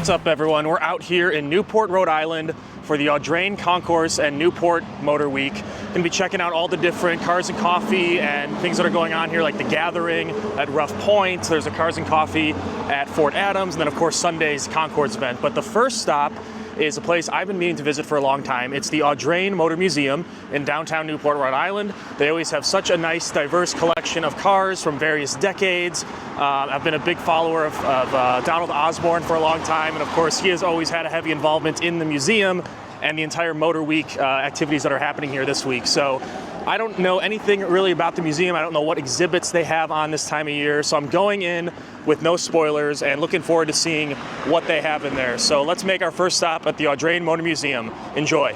What's up, everyone? We're out here in Newport, Rhode Island for the Audrain Concours and Newport Motor Week. Going to be checking out all the different cars and coffee and things that are going on here, like the Gathering at Rough Point. There's a Cars and Coffee at Fort Adams, and then of course Sunday's Concours event. But the first stop is a place I've been meaning to visit for a long time. It's the Audrain Motor Museum in downtown Newport, Rhode Island. They always have such a nice, diverse collection of cars from various decades. I've been a big follower of Donald Osborne for a long time, and of course he has always had a heavy involvement in the museum and the entire Motor Week activities that are happening here this week. So I don't know anything really about the museum. I don't know what exhibits they have on this time of year. So I'm going in with no spoilers and looking forward to seeing what they have in there. So let's make our first stop at the Audrain Motor Museum. Enjoy.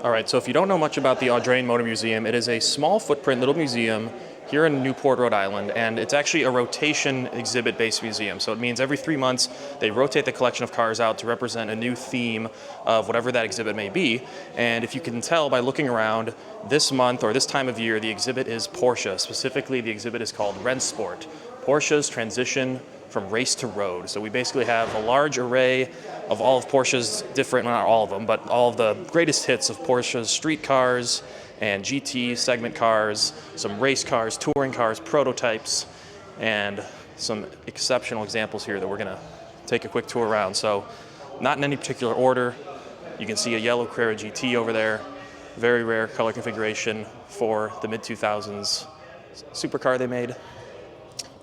All right, so if you don't know much about the Audrain Motor Museum, it is a small footprint little museum here in Newport, Rhode Island, and it's actually a rotation exhibit-based museum. So it means every 3 months they rotate the collection of cars out to represent a new theme of whatever that exhibit may be. And if you can tell by looking around, this month or this time of year, the exhibit is Porsche. Specifically, the exhibit is called Rennsport, Porsche's transition from race to road. So we basically have a large array of all of Porsche's different, well, not all of them, but all of the greatest hits of Porsche's street cars and GT segment cars, some race cars, touring cars, prototypes, and some exceptional examples here that we're gonna take a quick tour around. So not in any particular order. You can see a yellow Carrera GT over there, very rare color configuration for the mid-2000s supercar they made.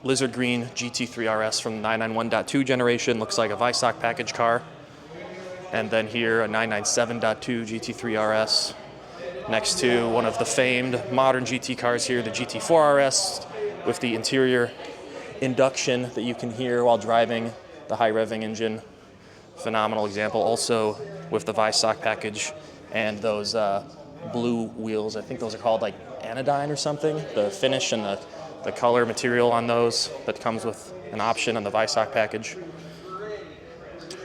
Lizard green GT3 RS from the 991.2 generation, looks like a Weissach package car. And then here a 997.2 GT3 RS. Next to one of the famed modern GT cars here, the GT4 RS, with the interior induction that you can hear while driving the high revving engine. Phenomenal example. Also with the Weissach package and those blue wheels. I think those are called like anodyne or something. The finish and the color material on those that comes with an option on the Weissach package.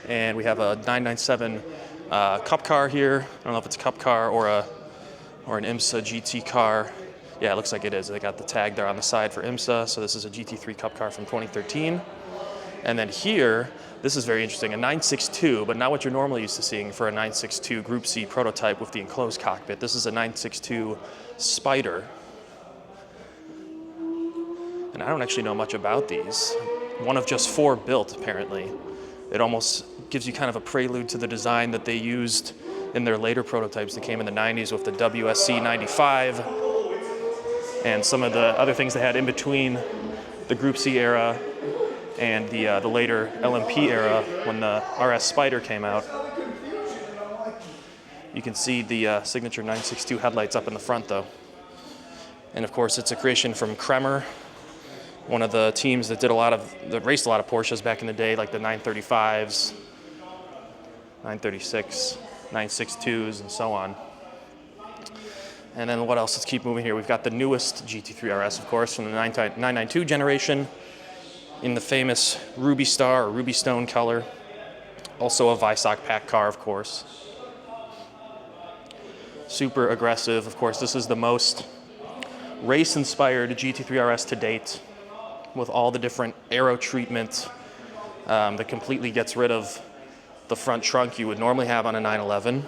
And we have a 997 Cup car here. I don't know if it's a Cup car or an IMSA GT car. Yeah, it looks like it is. They got the tag there on the side for IMSA, so this is a GT3 Cup car from 2013. And then here, this is very interesting, a 962, but not what you're normally used to seeing for a 962 Group C prototype with the enclosed cockpit. This is a 962 Spider. And I don't actually know much about these. One of just 4 built, apparently. It almost gives you kind of a prelude to the design that they used in their later prototypes that came in the 90s with the WSC 95 and some of the other things they had in between the Group C era and the later LMP era when the RS Spider came out. You can see the signature 962 headlights up in the front though. And of course it's a creation from Kremer, one of the teams that raced a lot of Porsches back in the day, like the 935s, 936. 962s and so on. And then what else? Let's keep moving here. We've got the newest GT3 RS, of course, from the 992 generation in the famous Ruby Star or Ruby Stone color. Also a Weissach pack car, of course. Super aggressive. Of course, this is the most race-inspired GT3 RS to date with all the different aero treatment that completely gets rid of the front trunk you would normally have on a 911,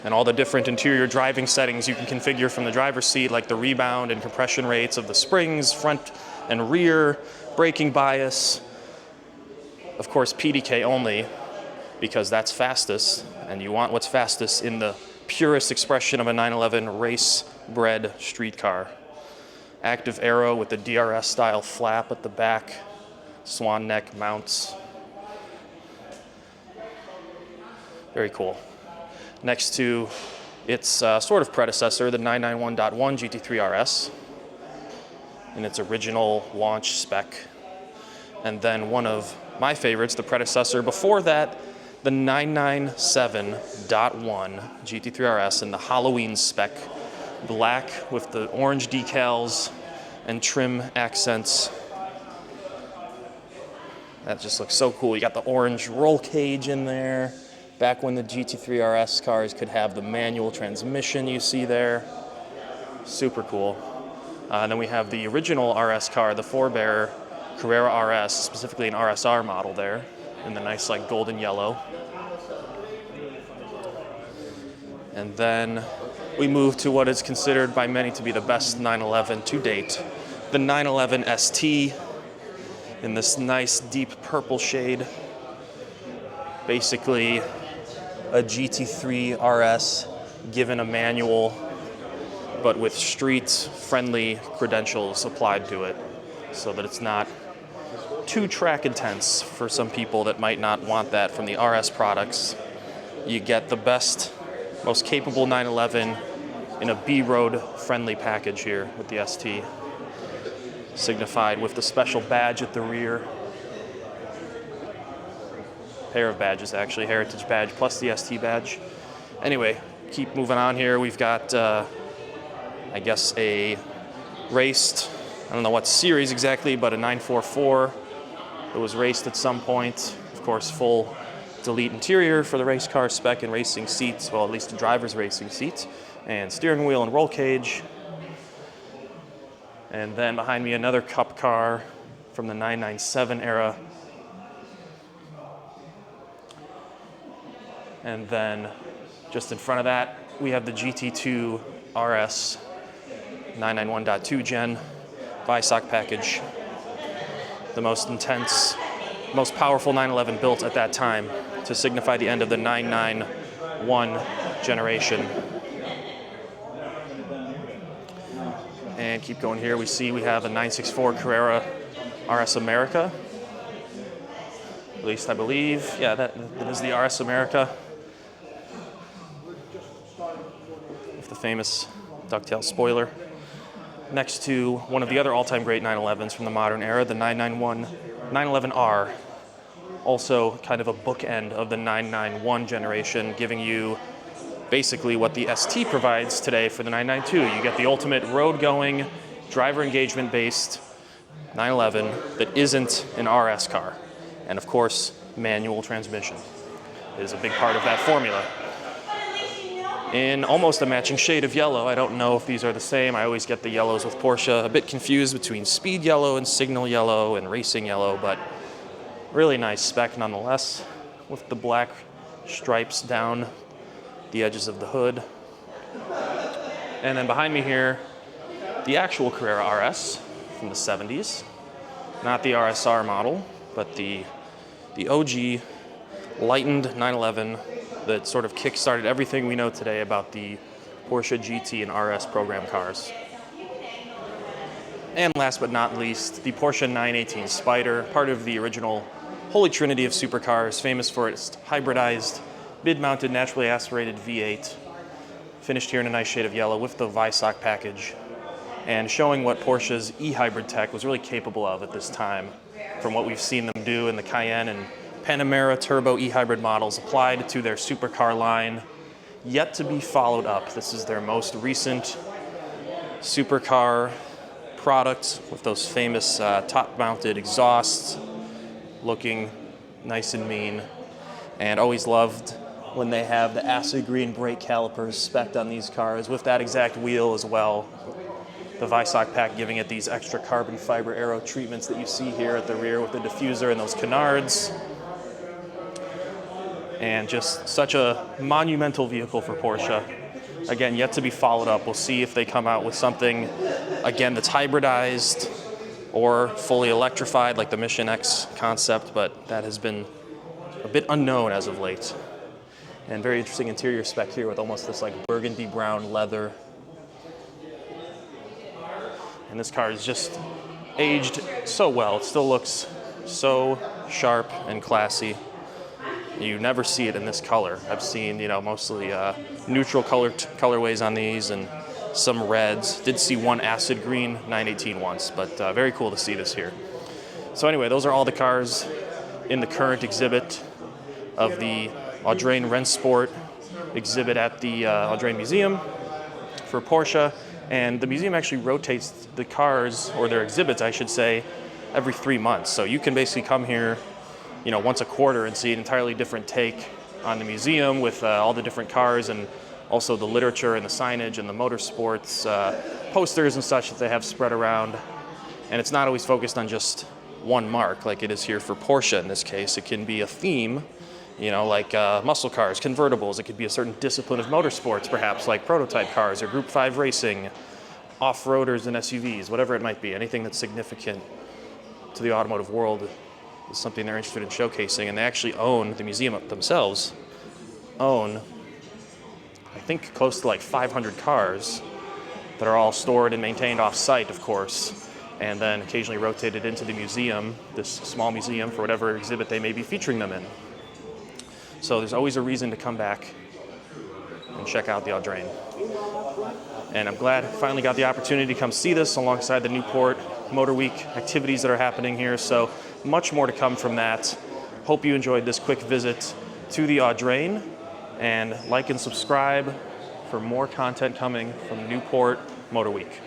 and all the different interior driving settings you can configure from the driver's seat, like the rebound and compression rates of the springs, front and rear, braking bias. Of course, PDK only, because that's fastest, and you want what's fastest in the purest expression of a 911 race-bred street car. Active aero with the DRS style flap at the back, swan neck mounts. Very cool. Next to its sort of predecessor, the 991.1 GT3 RS, in its original launch spec. And then one of my favorites, the predecessor before that, the 997.1 GT3 RS in the Halloween spec, black with the orange decals and trim accents. That just looks so cool. You got the orange roll cage in there. Back when the GT3 RS cars could have the manual transmission you see there. Super cool. And then we have the original RS car, the forebearer Carrera RS, specifically an RSR model there. in the nice like golden yellow. And then we move to what is considered by many to be the best 911 to date, the 911 ST in this nice deep purple shade. Basically a GT3 RS given a manual, but with street-friendly credentials applied to it, so that it's not too track intense for some people that might not want that from the RS products. You get the best, most capable 911 in a B-road friendly package here with the ST, signified with the special badge at the rear. Pair of badges actually, heritage badge plus the ST badge. Anyway, keep moving on here. We've got, I guess, a raced, I don't know what series exactly, but a 944 that was raced at some point. Of course, full delete interior for the race car spec and racing seats, well, at least the driver's racing seats, and steering wheel and roll cage. And then behind me, another cup car from the 997 era. And then just in front of that, we have the GT2 RS 991.2 Gen Visoc package. The most intense, most powerful 911 built at that time to signify the end of the 991 generation. And keep going here, we see we have a 964 Carrera RS America. At least I believe, yeah, that is the RS America. With the famous ducktail spoiler. Next to one of the other all-time great 911s from the modern era, the 991 911R. Also kind of a bookend of the 991 generation, giving you basically what the ST provides today for the 992. You get the ultimate road-going, driver engagement-based 911 that isn't an RS car. And of course, manual transmission is a big part of that formula. In almost a matching shade of yellow. I don't know if these are the same. I always get the yellows with Porsche a bit confused between speed yellow and signal yellow and racing yellow, but really nice spec nonetheless, with the black stripes down the edges of the hood. And then behind me here, the actual Carrera RS from the 70s. Not the RSR model, but the OG lightened 911 that sort of kick-started everything we know today about the Porsche GT and RS program cars. And last but not least, the Porsche 918 Spyder, part of the original holy trinity of supercars, famous for its hybridized, mid-mounted, naturally aspirated V8, finished here in a nice shade of yellow with the Visoc package, and showing what Porsche's e-hybrid tech was really capable of at this time, from what we've seen them do in the Cayenne and Panamera turbo e-hybrid models applied to their supercar line, yet to be followed up. This is their most recent supercar product with those famous top-mounted exhausts, looking nice and mean, and always loved when they have the acid green brake calipers spec'd on these cars with that exact wheel as well. The Visoc pack giving it these extra carbon fiber aero treatments that you see here at the rear with the diffuser and those canards. And just such a monumental vehicle for Porsche. Again, yet to be followed up. We'll see if they come out with something, again, that's hybridized or fully electrified like the Mission X concept, but that has been a bit unknown as of late. And very interesting interior spec here with almost this like burgundy brown leather. And this car is just aged so well. It still looks so sharp and classy. You never see it in this color. I've seen, mostly neutral colorways on these and some reds. Did see one acid green 918 once, but very cool to see this here. So anyway, those are all the cars in the current exhibit of the Audrain Rennsport exhibit at the Audrain Museum for Porsche. And the museum actually rotates the cars, or their exhibits, I should say, every 3 months. So you can basically come here once a quarter and see an entirely different take on the museum with all the different cars and also the literature and the signage and the motorsports posters and such that they have spread around. And it's not always focused on just one mark like it is here for Porsche in this case. It can be a theme, you know, like muscle cars, convertibles. It could be a certain discipline of motorsports, perhaps, like prototype cars or Group 5 racing, off-roaders and SUVs, whatever it might be. Anything that's significant to the automotive world is something they're interested in showcasing. And they actually own, the museum themselves, own, I think, close to like 500 cars that are all stored and maintained off-site, of course, and then occasionally rotated into the museum, this small museum, for whatever exhibit they may be featuring them in. So there's always a reason to come back and check out the Audrain. And I'm glad I finally got the opportunity to come see this alongside the Newport Motor Week activities that are happening here. So much more to come from that. Hope you enjoyed this quick visit to the Audrain, and like and subscribe for more content coming from Newport Motor Week.